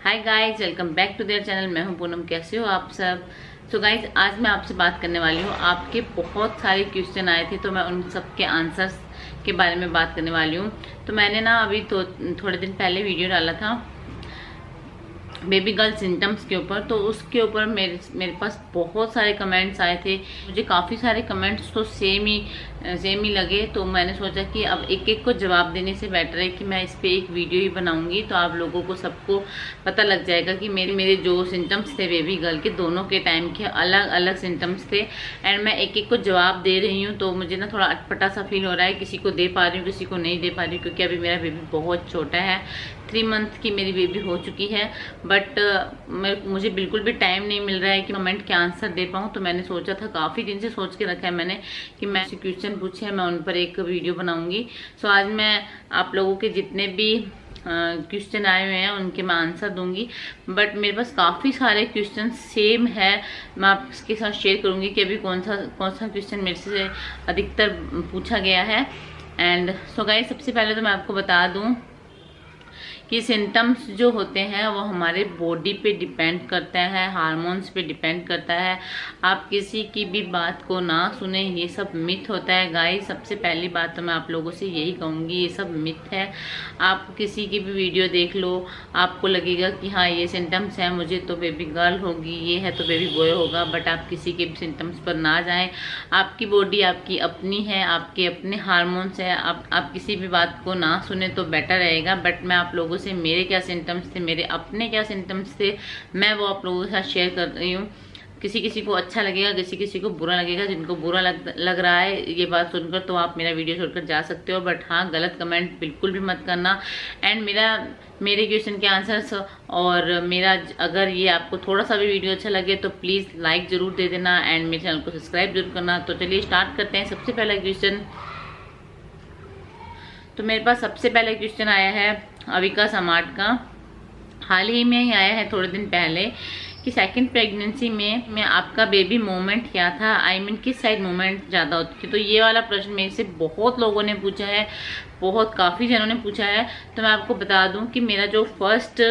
Hi guys, welcome back to their channel. मैं हूं पूनम। कैसे हो आप सब? सो गाइस, आज मैं आपसे बात करने वाली हूं। आपके बहुत सारे क्वेश्चन आए थे तो मैं उन सब के आंसर्स के बारे में बात करने वाली हूं। तो मैंने ना अभी तो थोड़े दिन पहले वीडियो डाला था बेबी गर्ल सिम्टम्स के ऊपर, तो उसके ऊपर मेरे पास बहुत सारे कमेंट्स आए थे। मुझे काफ़ी सारे कमेंट्स तो सेम ही लगे, तो मैंने सोचा कि अब एक एक को जवाब देने से बेटर है कि मैं इस पे एक वीडियो ही बनाऊंगी, तो आप लोगों को सबको पता लग जाएगा कि मेरे जो सिम्टम्स थे बेबी गर्ल के, दोनों के टाइम के अलग अलग सिम्टम्स थे। एंड मैं एक एक को जवाब दे रही हूँ, तो मुझे ना थोड़ा अटपटा सा फील हो रहा है। किसी को दे पा रही हूँ, किसी को नहीं दे पा रही हूँ, क्योंकि अभी मेरा बेबी बहुत छोटा है। 3 मंथ की मेरी बेबी हो चुकी है, बट मुझे बिल्कुल भी टाइम नहीं मिल रहा है कि कमेंट के आंसर दे पाऊँ। तो मैंने सोचा था, काफ़ी दिन से सोच के रखा है मैंने, कि मैं क्वेश्चन पूछे हैं, मैं उन पर एक वीडियो बनाऊंगी। सो आज मैं आप लोगों के जितने भी क्वेश्चन आए हुए हैं उनके मैं आंसर दूंगी। बट मेरे पास काफ़ी सारे क्वेश्चन सेम है, मैं आपके साथ शेयर करूंगी कि अभी कौन सा क्वेश्चन मेरे से अधिकतर पूछा गया है। एंड सो गाइस, सबसे पहले तो मैं आपको बता दूं कि सिम्टम्स जो होते हैं वो हमारे बॉडी पे डिपेंड करता है, हार्मोन्स पे डिपेंड करता है। आप किसी की भी बात को ना सुने, ये सब मिथ होता है गाइस। सबसे पहली बात तो मैं आप लोगों से यही कहूँगी, ये सब मिथ है। आप किसी की भी वीडियो देख लो, आपको लगेगा कि हाँ ये सिम्टम्स है, मुझे तो बेबी गर्ल होगी, ये है तो बेबी बॉय होगा। बट आप किसी के भी सिम्टम्स पर ना जाएं। आपकी बॉडी आपकी अपनी है, आपके अपने हार्मोन्स है। आप किसी भी बात को ना सुने तो बेटर रहेगा। बट मैं आप लोगों से मेरे क्या सिम्टम्स थे, मेरे अपने क्या सिम्टम्स थे, मैं वो आप लोगों के साथ शेयर कर रही हूँ। किसी किसी को अच्छा लगेगा, किसी किसी को बुरा लगेगा। जिनको बुरा लग रहा है ये बात सुनकर, तो आप मेरा वीडियो छोड़कर जा सकते हो। बट हाँ, गलत कमेंट बिल्कुल भी मत करना। एंड मेरे क्वेश्चन के आंसर्स और मेरा अगर ये आपको थोड़ा सा भी वीडियो अच्छा लगे तो प्लीज़ लाइक ज़रूर दे देना एंड मेरे चैनल को सब्सक्राइब जरूर करना। तो चलिए स्टार्ट करते हैं। सबसे पहला क्वेश्चन, तो मेरे पास सबसे पहला क्वेश्चन आया है अविका समाट का। हाल ही में ही आया है, थोड़े दिन पहले, कि सेकंड प्रेगनेंसी में आपका बेबी मूवमेंट क्या था, आई मीन किस साइड मूवमेंट ज़्यादा होती थी। तो ये वाला प्रश्न मेरे से बहुत लोगों ने पूछा है, काफ़ी जनों ने पूछा है। तो मैं आपको बता दूं कि मेरा जो फर्स्ट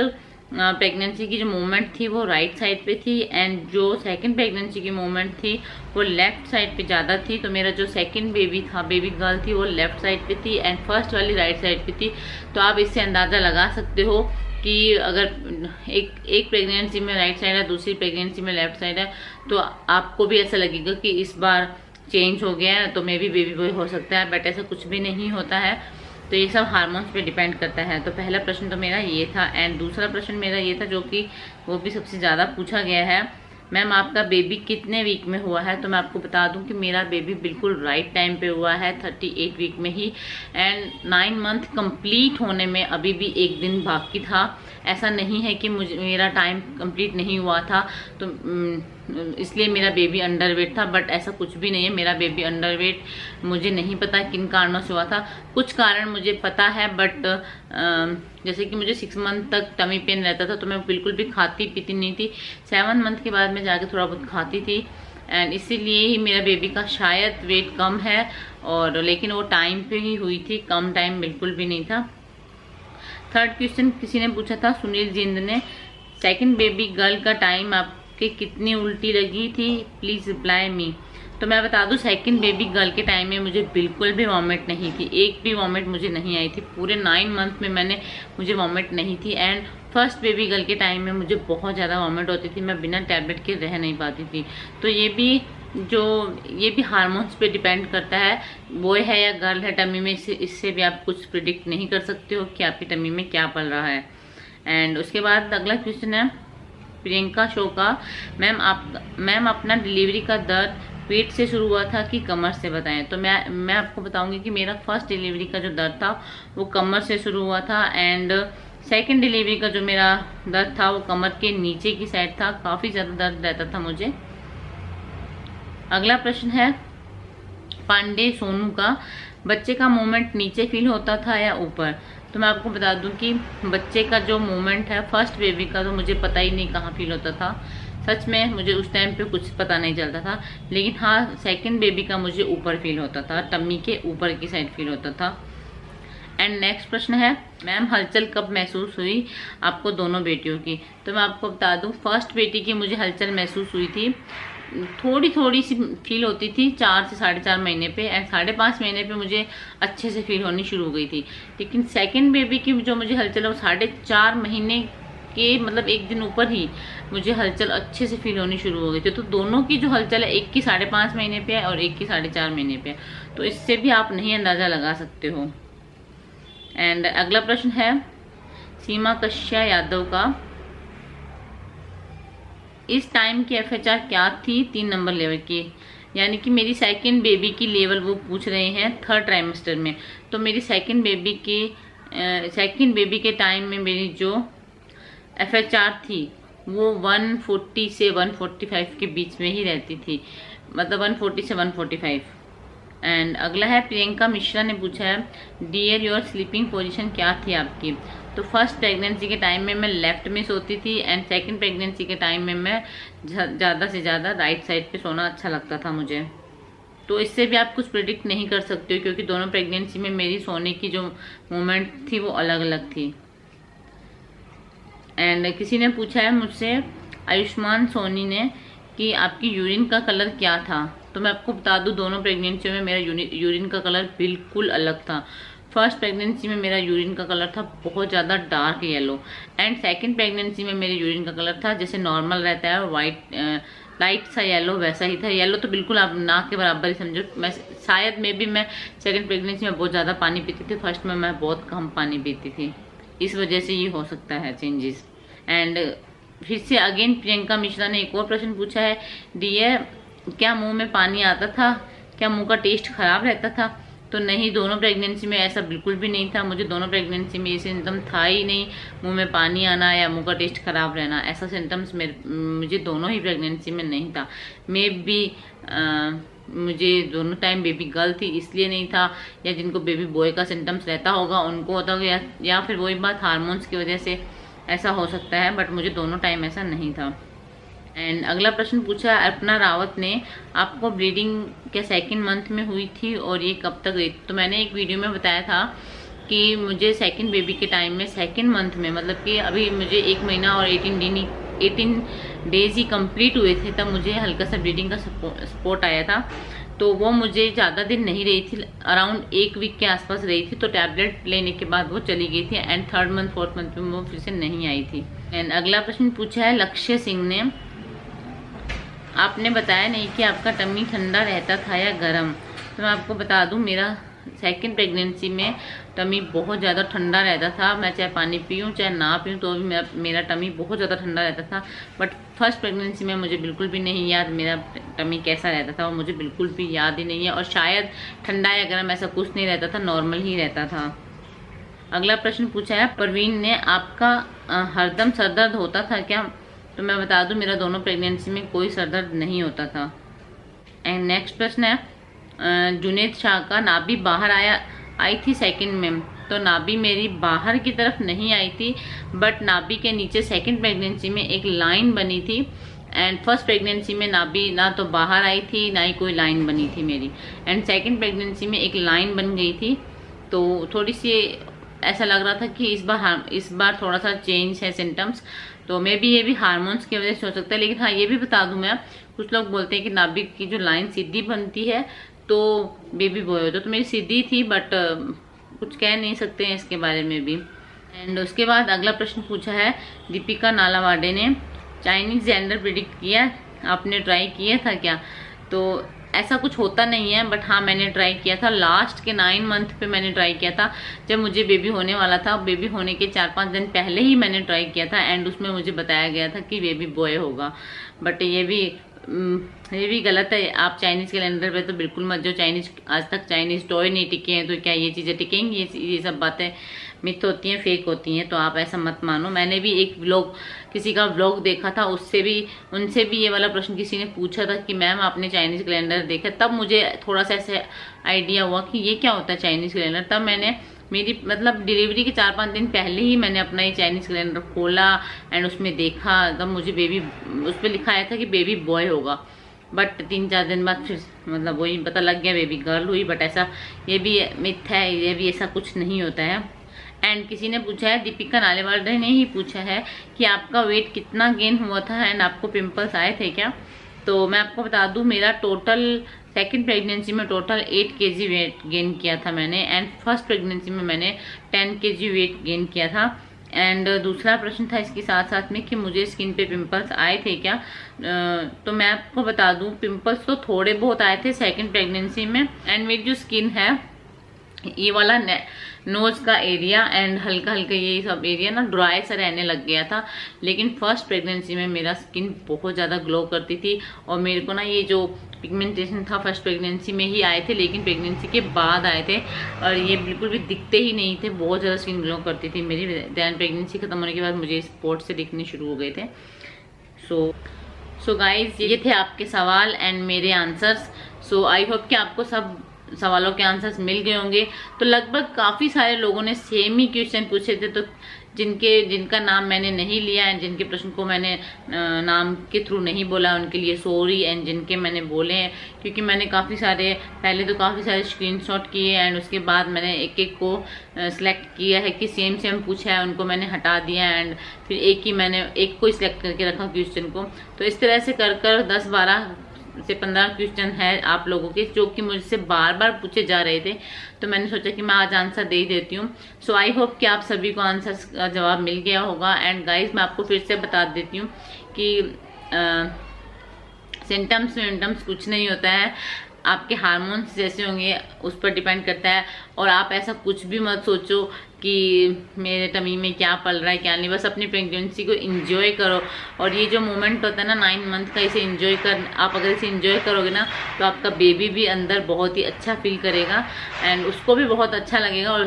प्रेगनेंसी की जो मूवमेंट थी वो राइट साइड पे थी, एंड जो सेकंड प्रेगनेंसी की मूवमेंट थी वो लेफ्ट साइड पे ज़्यादा थी। तो मेरा जो सेकंड बेबी था, बेबी गर्ल थी, वो लेफ्ट साइड पे थी एंड फर्स्ट वाली राइट साइड पे थी। तो आप इससे अंदाज़ा लगा सकते हो कि अगर एक प्रेगनेंसी में राइट साइड है, दूसरी प्रेगनेंसी में लेफ्ट साइड है, तो आपको भी ऐसा लगेगा कि इस बार चेंज हो गया है तो मे भी बेबी बॉय हो सकता है। बट ऐसा कुछ भी नहीं होता है। तो ये सब हार्मोन्स पे डिपेंड करता है। तो पहला प्रश्न तो मेरा ये था। एंड दूसरा प्रश्न मेरा ये था, जो कि वो भी सबसे ज़्यादा पूछा गया है, मैम आपका बेबी कितने वीक में हुआ है। तो मैं आपको बता दूं कि मेरा बेबी बिल्कुल राइट टाइम पे हुआ है, 38 वीक में ही। एंड 9 मंथ कंप्लीट होने में अभी भी एक दिन बाकी था। ऐसा नहीं है कि मेरा टाइम कंप्लीट नहीं हुआ था तो इसलिए मेरा बेबी अंडरवेट था। बट ऐसा कुछ भी नहीं है। मेरा बेबी अंडरवेट मुझे नहीं पता किन कारणों से हुआ था। कुछ कारण मुझे पता है, बट जैसे कि मुझे 6 मंथ तक टमी पेन रहता था, तो मैं बिल्कुल भी खाती पीती नहीं थी। 7 मंथ के बाद मैं जाके थोड़ा बहुत खाती थी, एंड इसीलिए ही मेरा बेबी का शायद वेट कम है। और लेकिन वो टाइम पे ही हुई थी, कम टाइम बिल्कुल भी नहीं था। थर्ड क्वेश्चन किसी ने पूछा था, सुनील जिंद ने, सेकंड बेबी गर्ल का टाइम आपके कितनी उल्टी लगी थी, प्लीज रिप्लाई मी। तो मैं बता दूं, सेकंड बेबी गर्ल के टाइम में मुझे बिल्कुल भी वॉमिट नहीं थी, एक भी वॉमिट मुझे नहीं आई थी। पूरे 9 मंथ में मुझे वॉमिट नहीं थी। एंड फर्स्ट बेबी गर्ल के टाइम में मुझे बहुत ज़्यादा वॉमिट होती थी, मैं बिना टैबलेट के रह नहीं पाती थी। तो ये भी हार्मोन्स पे डिपेंड करता है, बॉय है या गर्ल है टमी में, इससे भी आप कुछ प्रिडिक्ट नहीं कर सकते हो कि आपकी टमी में क्या पल रहा है। एंड उसके बाद अगला क्वेश्चन है प्रियंका शो का, मैम अपना डिलीवरी का दर्द पेट से शुरू हुआ था कि कमर से, बताएं। तो मैं आपको बताऊंगी कि मेरा फर्स्ट डिलीवरी का जो दर्द था वो कमर से शुरू हुआ था। एंड सेकंड डिलीवरी का जो मेरा दर्द था वो कमर के नीचे की साइड था, काफ़ी ज़्यादा दर्द रहता था मुझे। अगला प्रश्न है पांडे सोनू का, बच्चे का मूवमेंट नीचे फील होता था या ऊपर। तो मैं आपको बता दूं कि बच्चे का जो मूवमेंट है फर्स्ट बेबी का, तो मुझे पता ही नहीं कहाँ फील होता था। सच में मुझे उस टाइम पे कुछ पता नहीं चलता था। लेकिन हाँ, सेकंड बेबी का मुझे ऊपर फील होता था, टम्मी के ऊपर की साइड फील होता था। एंड नेक्स्ट प्रश्न है, मैम हलचल कब महसूस हुई आपको दोनों बेटियों की? तो मैं आपको बता दूं, फर्स्ट बेटी की मुझे हलचल महसूस हुई थी, थोड़ी थोड़ी सी फील होती थी 4 से 4.5 महीने पे, एंड 5.5 महीने पे मुझे अच्छे से फील होनी शुरू हो गई थी। लेकिन सेकंड बेबी की जो मुझे हलचल है वो 4.5 महीने के मतलब एक दिन ऊपर ही मुझे हलचल अच्छे से फील होनी शुरू हो गई थी। तो दोनों की जो हलचल है, एक की 5.5 महीने पे है और एक की 4.5 महीने पे है, तो इससे भी आप नहीं अंदाजा लगा सकते हो। एंड अगला प्रश्न है सीमा कश्या यादव का, इस टाइम की FHR क्या थी 3 नंबर लेवल की? यानी कि मेरी सेकंड बेबी की लेवल वो पूछ रहे हैं 3rd ट्राइमेस्टर में। तो मेरी सेकंड बेबी के टाइम में मेरी जो FHR थी वो 140 से 145 के बीच में ही रहती थी, मतलब 140 से 145। एंड अगला है प्रियंका मिश्रा ने पूछा है, डियर योर स्लीपिंग पोजीशन क्या थी आपकी? तो फर्स्ट प्रेगनेंसी के टाइम में मैं लेफ्ट में सोती थी, एंड सेकंड प्रेगनेंसी के टाइम में मैं ज़्यादा से ज़्यादा राइट साइड पे सोना अच्छा लगता था मुझे। तो इससे भी आप कुछ प्रिडिक्ट नहीं कर सकते हो, क्योंकि दोनों प्रेगनेंसी में मेरी सोने की जो मोमेंट थी वो अलग अलग थी। एंड किसी ने पूछा है मुझसे, आयुष्मान सोनी ने, कि आपकी यूरिन का कलर क्या था? तो मैं आपको बता दूं, दोनों प्रेगनेंसी में मेरा यूरिन का कलर बिल्कुल अलग था। फर्स्ट प्रेगनेंसी में मेरा यूरिन का कलर था बहुत ज़्यादा dark yellow, and second pregnancy में मेरे यूरिन का कलर था जैसे नॉर्मल रहता है, वाइट लाइट सा येलो, वैसा ही था। येलो तो बिल्कुल आप ना के बराबर ही समझो। मैं शायद में भी मैं सेकंड प्रेगनेंसी में बहुत ज़्यादा पानी पीती थी, फर्स्ट में मैं बहुत कम पानी पीती थी, इस वजह से ये हो सकता है चेंजेस। एंड फिर से अगेन प्रियंका मिश्रा ने एक और प्रश्न पूछा है, डियर क्या मुंह में पानी आता था? क्या मुंह का टेस्ट खराब रहता था? तो नहीं, दोनों प्रेगनेंसी में ऐसा बिल्कुल भी नहीं था। मुझे दोनों प्रेगनेंसी में ये सिम्टम था ही नहीं, मुंह में पानी आना या मुंह का टेस्ट खराब रहना, ऐसा सिम्टम्स मुझे दोनों ही प्रेगनेंसी में नहीं था। मे बी मुझे दोनों टाइम बेबी गर्ल थी इसलिए नहीं था, या जिनको बेबी बॉय का सिम्टम्स रहता होगा उनको होता होगा, या फिर वही बात हार्मोन्स की वजह से ऐसा हो सकता है, बट मुझे दोनों टाइम ऐसा नहीं था। एंड अगला प्रश्न पूछा अर्पना रावत ने, आपको ब्लीडिंग क्या सेकंड मंथ में हुई थी और ये कब तक रही? तो मैंने एक वीडियो में बताया था कि मुझे सेकंड बेबी के टाइम में सेकंड मंथ में, मतलब कि अभी मुझे 1 महीना और 18 डेज ही कंप्लीट हुए थे, तब मुझे हल्का सा ब्लीडिंग का स्पॉट आया था। तो वो मुझे ज़्यादा दिन नहीं रही थी, अराउंड 1 वीक के आसपास रही थी। तो टैबलेट लेने के बाद वो चली गई थी, and 3rd month 4th month में वो फिर से नहीं आई थी। एंड अगला प्रश्न पूछा है लक्ष्य सिंह ने, आपने बताया नहीं कि आपका टमी ठंडा रहता था या गर्म? तो मैं आपको बता दूं, मेरा सेकंड प्रेगनेंसी में टमी बहुत ज़्यादा ठंडा रहता था। मैं चाहे पानी पीऊँ चाहे ना पीऊँ तो भी मेरा टमी बहुत ज़्यादा ठंडा रहता था। बट फर्स्ट प्रेगनेंसी में मुझे बिल्कुल भी नहीं याद मेरा टमी कैसा रहता था, और मुझे बिल्कुल भी याद ही नहीं है, और शायद ठंडा या गर्म ऐसा कुछ नहीं रहता था, नॉर्मल ही रहता था। अगला प्रश्न पूछा है परवीन ने, आपका हरदम सर दर्द होता था क्या? तो मैं बता दूं, मेरा दोनों प्रेगनेंसी में कोई सर दर्द नहीं होता था। एंड नेक्स्ट प्रश्न है जुनेद शाह का, नाभि बाहर आई थी सेकंड में? तो नाभि मेरी बाहर की तरफ नहीं आई थी, बट नाभि के नीचे सेकंड प्रेगनेंसी में एक लाइन बनी थी, एंड फर्स्ट प्रेगनेंसी में नाभि ना तो बाहर आई थी ना ही कोई लाइन बनी थी मेरी, एंड सेकंड प्रेगनेंसी में एक लाइन बन गई थी। तो थोड़ी सी ऐसा लग रहा था कि इस बार थोड़ा सा चेंज है सिम्टम्स, तो मे बी ये भी हार्मोन्स की वजह से हो सकता है। लेकिन हाँ, ये भी बता दूं मैं, कुछ लोग बोलते हैं कि नाभि की जो लाइन सीधी बनती है तो बेबी बॉय होता है, तो मेरी सीधी थी, बट कुछ कह नहीं सकते हैं इसके बारे में भी। एंड उसके बाद अगला प्रश्न पूछा है दीपिका नालावाडे ने, चाइनीज जेंडर प्रिडिक्ट किया, आपने ट्राई किया था क्या? तो ऐसा कुछ होता नहीं है, बट हाँ मैंने ट्राई किया था। लास्ट के 9 मंथ पे मैंने ट्राई किया था, जब मुझे बेबी होने वाला था। बेबी होने के 4-5 दिन पहले ही मैंने ट्राई किया था, एंड उसमें मुझे बताया गया था कि बेबी बॉय होगा। बट ये भी गलत है। आप चाइनीज कैलेंडर पे तो बिल्कुल मत जो, चाइनीज आज तक चाइनीज टॉय नहीं टिके हैं, तो क्या ये चीज़ें टिकेंगी? ये सब बातें मिथ होती हैं, फेक होती हैं, तो आप ऐसा मत मानो। मैंने भी एक व्लॉग, किसी का व्लॉग देखा था, उनसे भी ये वाला प्रश्न किसी ने पूछा था कि मैम आपने चाइनीज कैलेंडर देखा? तब मुझे थोड़ा सा ऐसे आइडिया हुआ कि ये क्या होता है चाइनीज कैलेंडर। तब मैंने मेरी मतलब डिलीवरी के 4-5 दिन पहले ही मैंने अपना ये चाइनीज कैलेंडर खोला, एंड उसमें देखा, तब मुझे बेबी, उस पर लिखा आया था कि बेबी बॉय होगा। बट 3-4 दिन बाद फिर मतलब वही पता लग गया बेबी गर्ल हुई। बट ऐसा ये भी मिथ है, ये भी ऐसा कुछ नहीं होता है। एंड किसी ने पूछा है, दीपिका नालेवाल ने ही पूछा है कि आपका वेट कितना गेन हुआ था एंड आपको पिंपल्स आए थे क्या? तो मैं आपको बता दूं, मेरा टोटल सेकंड प्रेगनेंसी में टोटल 8 kg वेट गेन किया था मैंने, एंड फर्स्ट प्रेगनेंसी में मैंने 10 kg वेट गेन किया था। एंड दूसरा प्रश्न था इसके साथ साथ में कि मुझे स्किन पे पिंपल्स आए थे क्या? तो मैं आपको बता दूं, पिंपल्स तो थोड़े बहुत आए थे सेकंड प्रेगनेंसी में। एंड मेरी जो स्किन है, ये वाला नोज का एरिया एंड हल्का हल्का ये सब एरिया ना ड्राई सा रहने लग गया था। लेकिन फर्स्ट प्रेगनेंसी में मेरा स्किन बहुत ज़्यादा ग्लो करती थी, और मेरे को ना ये जो पिगमेंटेशन था फर्स्ट प्रेगनेंसी में ही आए थे, लेकिन प्रेगनेंसी के बाद आए थे और ये बिल्कुल भी दिखते ही नहीं थे। बहुत ज़्यादा स्किन ग्लो करती थी मेरी। दैन प्रेगनेंसी खत्म होने के बाद मुझे स्पॉट से दिखने शुरू हो गए थे। सो गाइज, ये थे आपके सवाल एंड मेरे आंसर्स। सो आई होप कि आपको सब सवालों के आंसर्स मिल गए होंगे। तो लगभग काफ़ी सारे लोगों ने सेम ही क्वेश्चन पूछे थे, तो जिनका नाम मैंने नहीं लिया एंड जिनके प्रश्न को मैंने नाम के थ्रू नहीं बोला उनके लिए सॉरी, एंड जिनके मैंने बोले हैं क्योंकि मैंने काफ़ी सारे स्क्रीनशॉट किए एंड उसके बाद मैंने एक एक को सिलेक्ट किया है कि सेम पूछा है, उनको मैंने हटा दिया एंड फिर एक को ही सिलेक्ट करके रखा क्वेश्चन को। तो इस तरह से कर 10-12 से 15 क्वेश्चन है आप लोगों के जो कि मुझसे बार बार पूछे जा रहे थे, तो मैंने सोचा कि मैं आज आंसर दे ही देती हूँ। सो आई होप कि आप सभी को आंसर का जवाब मिल गया होगा। एंड गाइज, मैं आपको फिर से बता देती हूँ कि सिम्टम्स कुछ नहीं होता है, आपके हार्मोन्स जैसे होंगे उस पर डिपेंड करता है। और आप ऐसा कुछ भी मत सोचो कि मेरे टमी में क्या पल रहा है क्या नहीं, बस अपनी प्रेगनेंसी को एंजॉय करो। और ये जो मोमेंट होता है ना 9 मंथ का, इसे एंजॉय कर, आप अगर इसे एंजॉय करोगे ना तो आपका बेबी भी अंदर बहुत ही अच्छा फील करेगा एंड उसको भी बहुत अच्छा लगेगा। और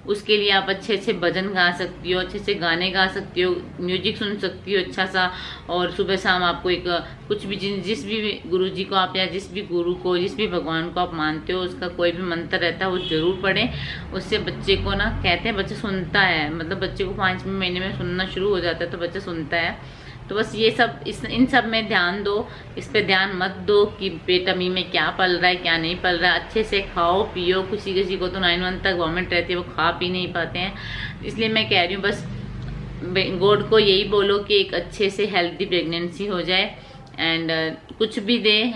उसके लिए आप अच्छे भजन गा सकती हो, अच्छे गाने गा सकती हो, म्यूजिक सुन सकती हो अच्छा सा। और सुबह शाम आपको एक कुछ भी जिस भी गुरु जी को आप या जिस भी गुरु को, जिस भी भगवान को आप मानते हो, उसका कोई भी मंत्र रहता है वो जरूर पढ़ें। उससे बच्चे को ना, कहते हैं बच्चा सुनता है, मतलब बच्चे को 5वें महीने में सुनना शुरू हो जाता है तो बच्चा सुनता है। तो बस ये सब इन सब में ध्यान दो, इस पे ध्यान मत दो कि पेटमी में क्या पल रहा है क्या नहीं पल रहा है। अच्छे से खाओ पियो। किसी को तो 9 मंथ तक वॉमिट रहती है, वो खा पी नहीं पाते हैं। इसलिए मैं कह रही हूँ बस गॉड को यही बोलो कि एक अच्छे से हेल्दी प्रेगनेंसी हो जाए एंड कुछ भी दे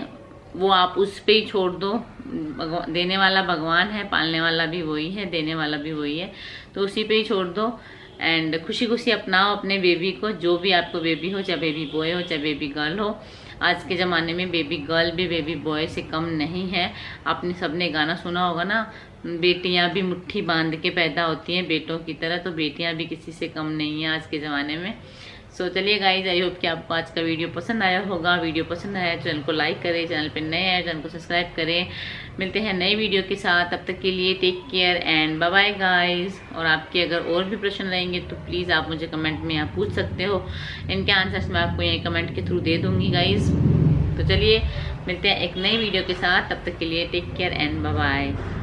वो आप उस पे ही छोड़ दो। देने वाला भगवान है, पालने वाला भी वही है, देने वाला भी वही है, तो उसी पे ही छोड़ दो। एंड खुशी खुशी अपनाओ अपने बेबी को, जो भी आपको बेबी हो, चाहे बेबी बॉय हो चाहे बेबी गर्ल हो। आज के ज़माने में बेबी गर्ल भी बेबी बॉय से कम नहीं है। आपने सबने गाना सुना होगा ना, बेटियां भी मुट्ठी बांध के पैदा होती हैं बेटों की तरह, तो बेटियां भी किसी से कम नहीं है आज के ज़माने में। सो चलिए गाइज, आई होप कि आपको आज का वीडियो पसंद आया होगा। वीडियो पसंद आया चैनल को लाइक करें, चैनल पे नए आए चैनल को सब्सक्राइब करें। मिलते हैं नई वीडियो के साथ, तब तक के लिए take care and bye bye guys. और आपके अगर और भी प्रश्न रहेंगे तो प्लीज़ आप मुझे कमेंट में यहाँ पूछ सकते हो, इनके आंसर्स मैं आपको यही कमेंट के थ्रू दे दूँगी गाइज। तो चलिए मिलते हैं एक नई वीडियो के साथ, तब तक के लिए take care and bye bye.